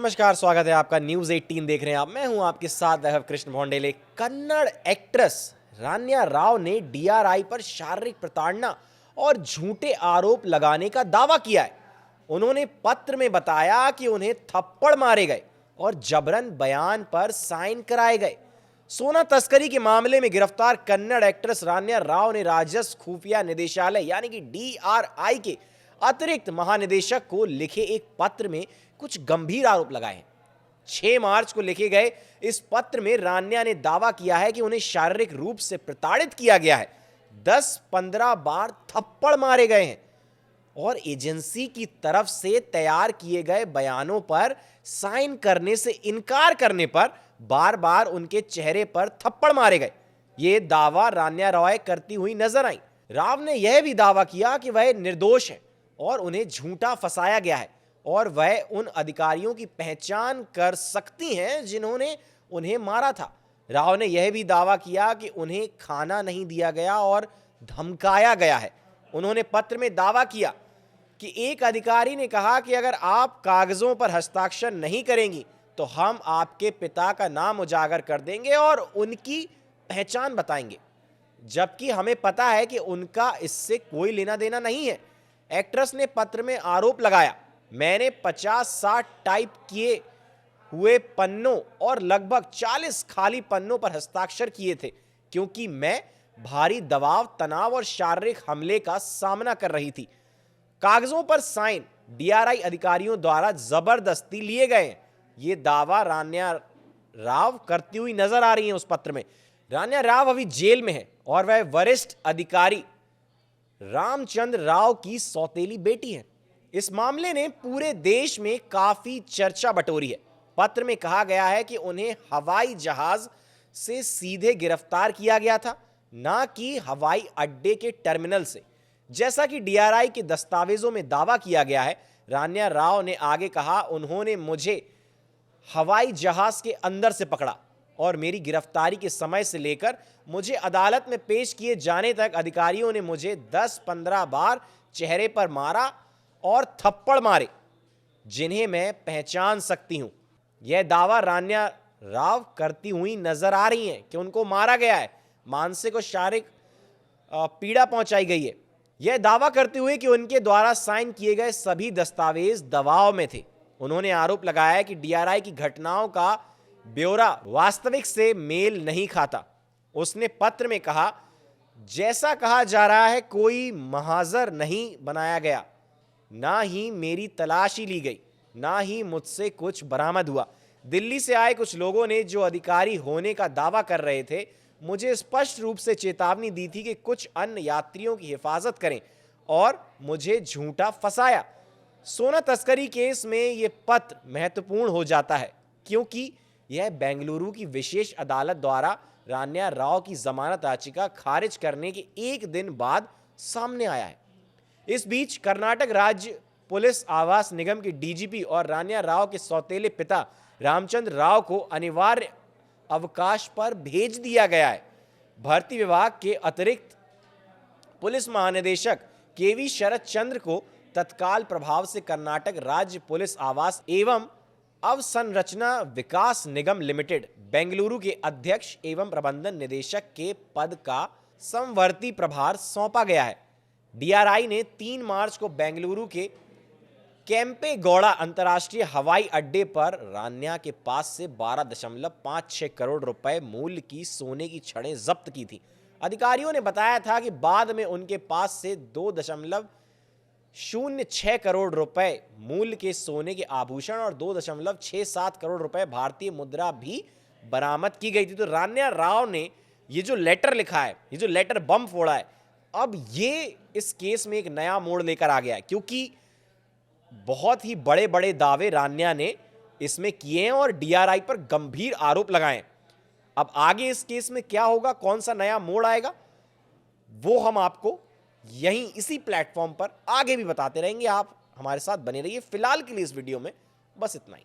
नमस्कार, स्वागत है आपका न्यूज़ 18 देख रहे हैं आप। मैं हूं आपके साथ वैभव कृष्ण भोंडेले। कन्नड़ एक्ट्रेस रान्या राव ने डीआरआई पर शारीरिक प्रताड़ना और झूठे आरोप लगाने का दावा किया है। उन्होंने पत्र में बताया कि उन्हें थप्पड़ मारे गए और जबरन बयान पर साइन कराए गए। सोना तस्करी के मामले में गिरफ्तार कन्नड़ एक्ट्रेस रान्या राव ने राजस्व खुफिया निदेशालय यानी कि डीआरआई के अतिरिक्त महानिदेशक को लिखे एक पत्र में कुछ गंभीर आरोप लगाए हैं। 6 मार्च को लिखे गए इस पत्र में रान्या ने दावा किया है कि उन्हें शारीरिक रूप से प्रताड़ित किया गया है, 10-15 बार थप्पड़ मारे गए हैं और एजेंसी की तरफ से तैयार किए गए बयानों पर साइन करने से इनकार करने पर बार बार उनके चेहरे पर थप्पड़ मारे गए। ये दावा रान्या रॉय करती हुई नजर आई। राव ने यह भी दावा किया कि वह निर्दोष है और उन्हें झूठा फंसाया गया है और वह उन अधिकारियों की पहचान कर सकती हैं जिन्होंने उन्हें मारा था। राव ने यह भी दावा किया कि उन्हें खाना नहीं दिया गया और धमकाया गया है। उन्होंने पत्र में दावा किया कि एक अधिकारी ने कहा कि अगर आप कागजों पर हस्ताक्षर नहीं करेंगी तो हम आपके पिता का नाम उजागर कर देंगे और उनकी पहचान बताएंगे, जबकि हमें पता है कि उनका इससे कोई लेना देना नहीं है। एक्ट्रेस ने पत्र में आरोप लगाया, मैंने 50-60 टाइप किए हुए पन्नों और लगभग 40 खाली पन्नों पर हस्ताक्षर किए थे क्योंकि मैं भारी दबाव, तनाव और शारीरिक हमले का सामना कर रही थी। कागजों पर साइन डीआरआई अधिकारियों द्वारा जबरदस्ती लिए गए हैं। ये दावा रान्या राव करती हुई नजर आ रही है उस पत्र में। रान्या राव अभी जेल में है और वह वरिष्ठ अधिकारी रामचंद्र राव की सौतेली बेटी है। इस मामले ने पूरे देश में काफी चर्चा बटोरी है। पत्र में कहा गया है कि उन्हें हवाई जहाज से सीधे गिरफ्तार किया गया था, ना कि हवाई अड्डे के टर्मिनल से, जैसा कि डीआरआई के दस्तावेजों में दावा किया गया है। रान्या राव ने आगे कहा, उन्होंने मुझे हवाई जहाज के अंदर से पकड़ा और मेरी गिरफ्तारी के समय से लेकर मुझे अदालत में पेश किए जाने तक अधिकारियों ने मुझे 10-15 बार चेहरे पर मारा और थप्पड़ मारे, जिन्हें मैं पहचान सकती हूं। यह दावा रान्या राव करती हुई नजर आ रही हैं कि उनको मारा गया है, मानसिक और शारीरिक पीड़ा पहुंचाई गई है। यह दावा करते हुए कि उनके द्वारा साइन किए गए सभी दस्तावेज दबाव में थे। उन्होंने आरोप लगाया कि डीआरआई की घटनाओं का ब्यौरा वास्तविक से मेल नहीं खाता। उसने पत्र में कहा, जैसा कहा जा रहा है कोई महाजर नहीं बनाया गया, ना ही मेरी तलाशी ली गई, ना ही मुझसे कुछ बरामद हुआ। दिल्ली से आए कुछ लोगों ने जो अधिकारी होने का दावा कर रहे थे, मुझे स्पष्ट रूप से चेतावनी दी थी कि कुछ अन्य यात्रियों की हिफाजत करें और मुझे झूठा फंसाया। सोना तस्करी केस में यह पत्र महत्वपूर्ण हो जाता है क्योंकि यह बेंगलुरु की विशेष अदालत द्वारा रान्या राव की जमानत याचिका खारिज करने के एक दिन बाद सामने आया है। इस बीच कर्नाटक राज्य पुलिस आवास निगम के डीजीपी और रान्या राव के सौतेले पिता रामचंद्र राव को अनिवार्य अवकाश पर भेज दिया गया है। भर्ती विभाग के अतिरिक्त पुलिस महानिदेशक केवी शरद चंद्र को तत्काल प्रभाव से कर्नाटक राज्य पुलिस आवास एवं अवसंरचना विकास निगम लिमिटेड बेंगलुरु के अध्यक्ष एवं प्रबंधन निदेशक के पद का समवर्ती प्रभार सौंपा गया है। डीआरआई ने 3 मार्च को बेंगलुरु के केम्पेगौड़ा अंतर्राष्ट्रीय हवाई अड्डे पर रान्या के पास से 12.56 करोड़ रुपए मूल्य की सोने की छड़ें जब्त की थी। अधिकारियों ने बताया था कि बाद में उनके पास से 2.06 करोड़ रुपए मूल्य के सोने के आभूषण और 2.67 करोड़ रुपए भारतीय मुद्रा भी बरामद की गई थी। तो रान्या राव ने ये जो लेटर लिखा है, ये जो लेटर बम फोड़ा है, अब ये इस केस में एक नया मोड़ लेकर आ गया है क्योंकि बहुत ही बड़े बड़े दावे रान्या ने इसमें किए हैं और डीआरआई पर गंभीर आरोप लगाए हैं। अब आगे इस केस में क्या होगा, कौन सा नया मोड़ आएगा, वो हम आपको यहीं इसी प्लेटफॉर्म पर आगे भी बताते रहेंगे। आप हमारे साथ बने रहिए। फिलहाल के लिए इस वीडियो में बस इतना ही।